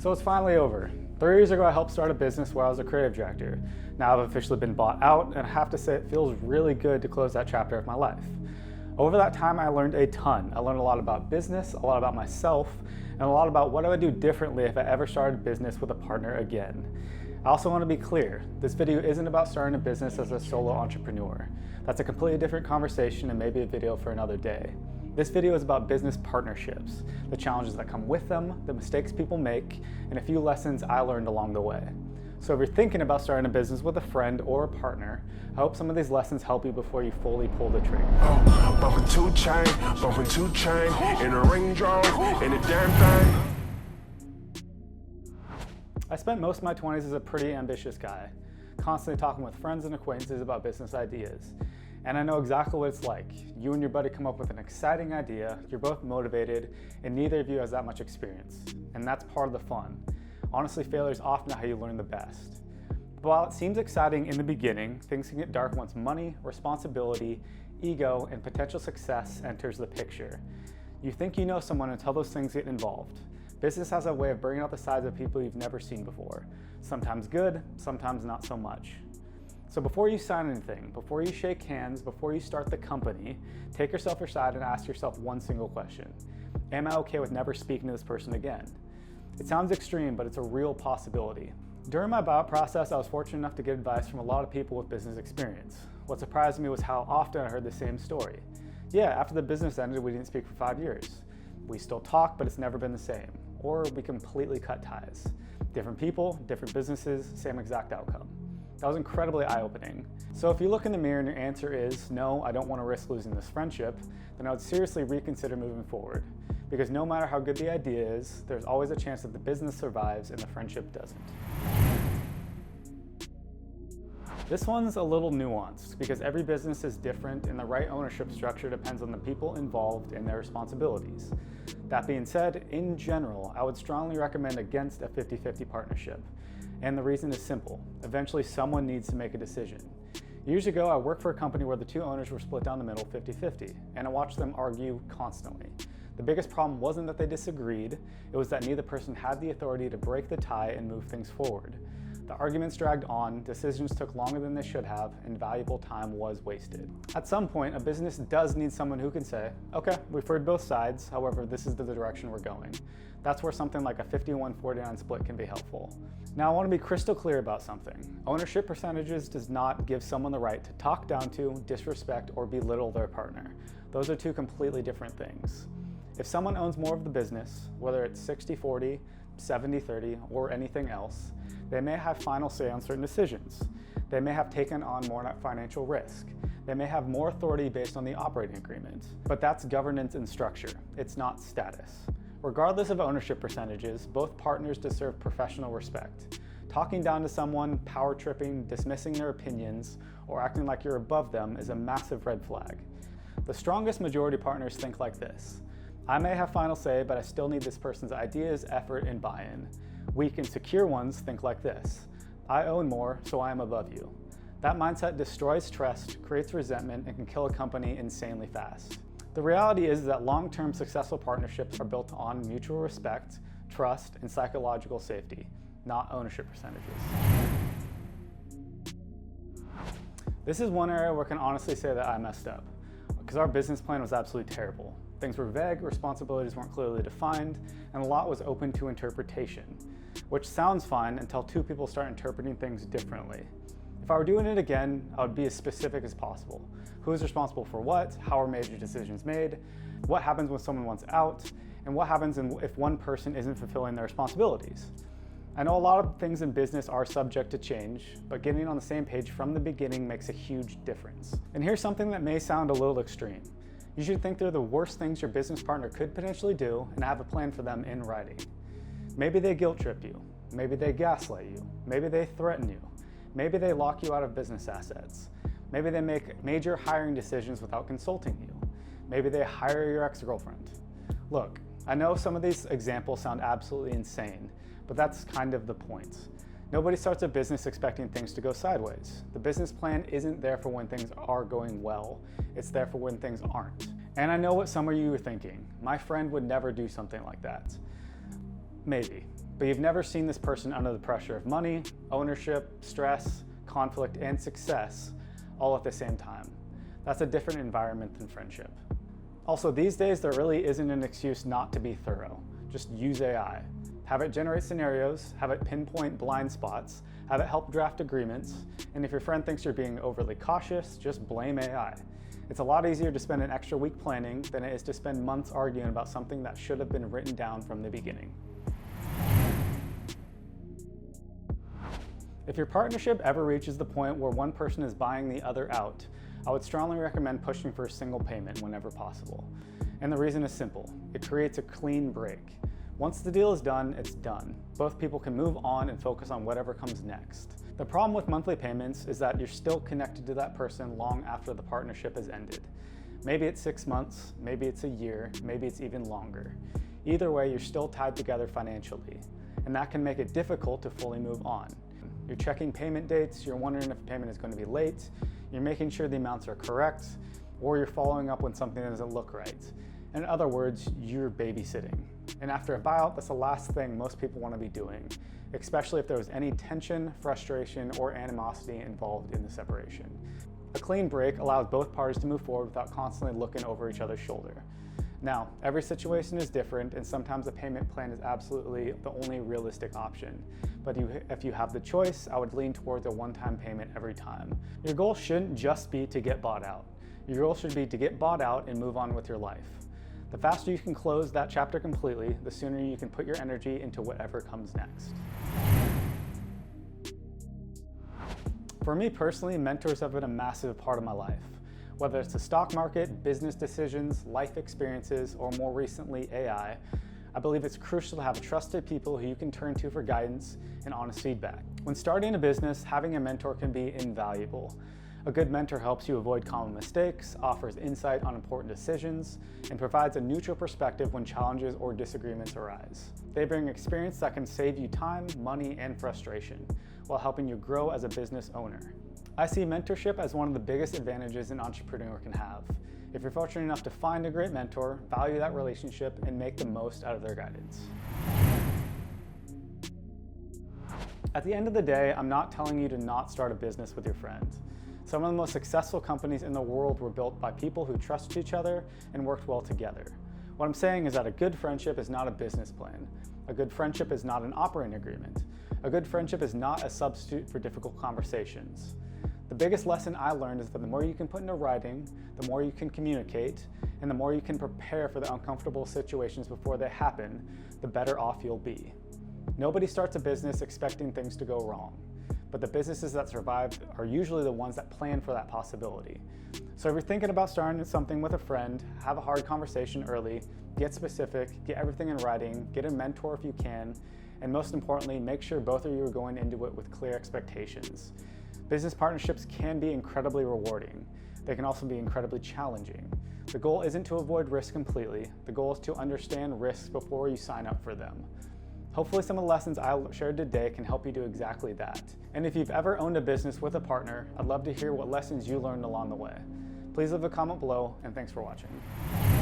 So it's finally over. 3 years ago, I helped start a business where I was a creative director. Now I've officially been bought out, and I have to say it feels really good to close that chapter of my life. Over that time, I learned a ton. I learned a lot about business, a lot about myself, and a lot about what I would do differently if I ever started a business with a partner again. I also want to be clear, this video isn't about starting a business as a solo entrepreneur. That's a completely different conversation and maybe a video for another day. This video is about business partnerships, the challenges that come with them, the mistakes people make, and a few lessons I learned along the way. So if you're thinking about starting a business with a friend or a partner, I hope some of these lessons help you before you fully pull the trigger. Bumping two chain, in a Range Rover, in a damn thing. I spent most of my 20s as a pretty ambitious guy, constantly talking with friends and acquaintances about business ideas. And I know exactly what it's like. You and your buddy come up with an exciting idea, you're both motivated, and neither of you has that much experience. And that's part of the fun. Honestly, failure is often how you learn the best. But while it seems exciting in the beginning, things can get dark once money, responsibility, ego, and potential success enters the picture. You think you know someone until those things get involved. Business has a way of bringing out the sides of people you've never seen before. Sometimes good, sometimes not so much. So before you sign anything, before you shake hands, before you start the company, take yourself aside and ask yourself one single question. Am I okay with never speaking to this person again? It sounds extreme, but it's a real possibility. During my buyout process, I was fortunate enough to get advice from a lot of people with business experience. What surprised me was how often I heard the same story. Yeah, after the business ended, we didn't speak for 5 years. We still talk, but it's never been the same. Or we completely cut ties. Different people, different businesses, same exact outcome. That was incredibly eye-opening. So if you look in the mirror and your answer is, no, I don't want to risk losing this friendship, then I would seriously reconsider moving forward. Because no matter how good the idea is, there's always a chance that the business survives and the friendship doesn't. This one's a little nuanced because every business is different and the right ownership structure depends on the people involved and their responsibilities. That being said, in general, I would strongly recommend against a 50-50 partnership. And the reason is simple. Eventually, someone needs to make a decision. Years ago, I worked for a company where the two owners were split down the middle 50-50, and I watched them argue constantly. The biggest problem wasn't that they disagreed, it was that neither person had the authority to break the tie and move things forward. The arguments dragged on, decisions took longer than they should have, and valuable time was wasted. At some point, a business does need someone who can say, okay, we've heard both sides, however, this is the direction we're going. That's where something like a 51-49 split can be helpful. Now, I want to be crystal clear about something. Ownership percentages does not give someone the right to talk down to, disrespect, or belittle their partner. Those are two completely different things. If someone owns more of the business, whether it's 60-40, 70-30, or anything else, they may have final say on certain decisions. They may have taken on more financial risk. They may have more authority based on the operating agreement. But that's governance and structure. It's not status. Regardless of ownership percentages, both partners deserve professional respect. Talking down to someone, power tripping, dismissing their opinions, or acting like you're above them is a massive red flag. The strongest majority partners think like this. I may have final say, but I still need this person's ideas, effort, and buy-in. Weak and secure ones think like this. I own more, so I am above you. That mindset destroys trust, creates resentment, and can kill a company insanely fast. The reality is that long-term successful partnerships are built on mutual respect, trust, and psychological safety, not ownership percentages. This is one area where I can honestly say that I messed up, because our business plan was absolutely terrible. Things were vague, responsibilities weren't clearly defined, and a lot was open to interpretation, which sounds fine until two people start interpreting things differently. If I were doing it again, I would be as specific as possible. Who's responsible for what? How are major decisions made? What happens when someone wants out? And what happens if one person isn't fulfilling their responsibilities? I know a lot of things in business are subject to change, but getting on the same page from the beginning makes a huge difference. And here's something that may sound a little extreme. You should think they're the worst things your business partner could potentially do and have a plan for them in writing. Maybe they guilt trip you. Maybe they gaslight you. Maybe they threaten you. Maybe they lock you out of business assets. Maybe they make major hiring decisions without consulting you. Maybe they hire your ex-girlfriend. Look, I know some of these examples sound absolutely insane, but that's kind of the point. Nobody starts a business expecting things to go sideways. The business plan isn't there for when things are going well. It's there for when things aren't. And I know what some of you are thinking. My friend would never do something like that. Maybe. but you've never seen this person under the pressure of money, ownership, stress, conflict, and success all at the same time. That's a different environment than friendship. Also, these days, there really isn't an excuse not to be thorough. Just use AI. Have it generate scenarios, have it pinpoint blind spots, have it help draft agreements, and if your friend thinks you're being overly cautious, just blame AI. It's a lot easier to spend an extra week planning than it is to spend months arguing about something that should have been written down from the beginning. If your partnership ever reaches the point where one person is buying the other out, I would strongly recommend pushing for a single payment whenever possible. And the reason is simple. It creates a clean break. Once the deal is done, it's done. Both people can move on and focus on whatever comes next. The problem with monthly payments is that you're still connected to that person long after the partnership has ended. Maybe it's 6 months, maybe it's a year, maybe it's even longer. Either way, you're still tied together financially, and that can make it difficult to fully move on. You're checking payment dates, you're wondering if payment is going to be late, you're making sure the amounts are correct, or you're following up when something doesn't look right. In other words, you're babysitting. And after a buyout, that's the last thing most people want to be doing, especially if there was any tension, frustration, or animosity involved in the separation. A clean break allows both parties to move forward without constantly looking over each other's shoulder. Now, every situation is different, and sometimes a payment plan is absolutely the only realistic option. But if you have the choice, I would lean towards a one-time payment every time. Your goal shouldn't just be to get bought out. Your goal should be to get bought out and move on with your life. The faster you can close that chapter completely, the sooner you can put your energy into whatever comes next. For me personally, mentors have been a massive part of my life. Whether it's the stock market, business decisions, life experiences, or more recently, AI, I believe it's crucial to have trusted people who you can turn to for guidance and honest feedback. When starting a business, having a mentor can be invaluable. A good mentor helps you avoid common mistakes, offers insight on important decisions, and provides a neutral perspective when challenges or disagreements arise. They bring experience that can save you time, money, and frustration, while helping you grow as a business owner. I see mentorship as one of the biggest advantages an entrepreneur can have. If you're fortunate enough to find a great mentor, value that relationship and make the most out of their guidance. At the end of the day, I'm not telling you to not start a business with your friends. Some of the most successful companies in the world were built by people who trusted each other and worked well together. What I'm saying is that a good friendship is not a business plan. A good friendship is not an operating agreement. A good friendship is not a substitute for difficult conversations. The biggest lesson I learned is that the more you can put into writing, the more you can communicate, and the more you can prepare for the uncomfortable situations before they happen, the better off you'll be. Nobody starts a business expecting things to go wrong, but the businesses that survive are usually the ones that plan for that possibility. So if you're thinking about starting something with a friend, have a hard conversation early, get specific, get everything in writing, get a mentor if you can, and most importantly, make sure both of you are going into it with clear expectations. Business partnerships can be incredibly rewarding. They can also be incredibly challenging. The goal isn't to avoid risk completely. The goal is to understand risks before you sign up for them. Hopefully some of the lessons I shared today can help you do exactly that. And if you've ever owned a business with a partner, I'd love to hear what lessons you learned along the way. Please leave a comment below, and thanks for watching.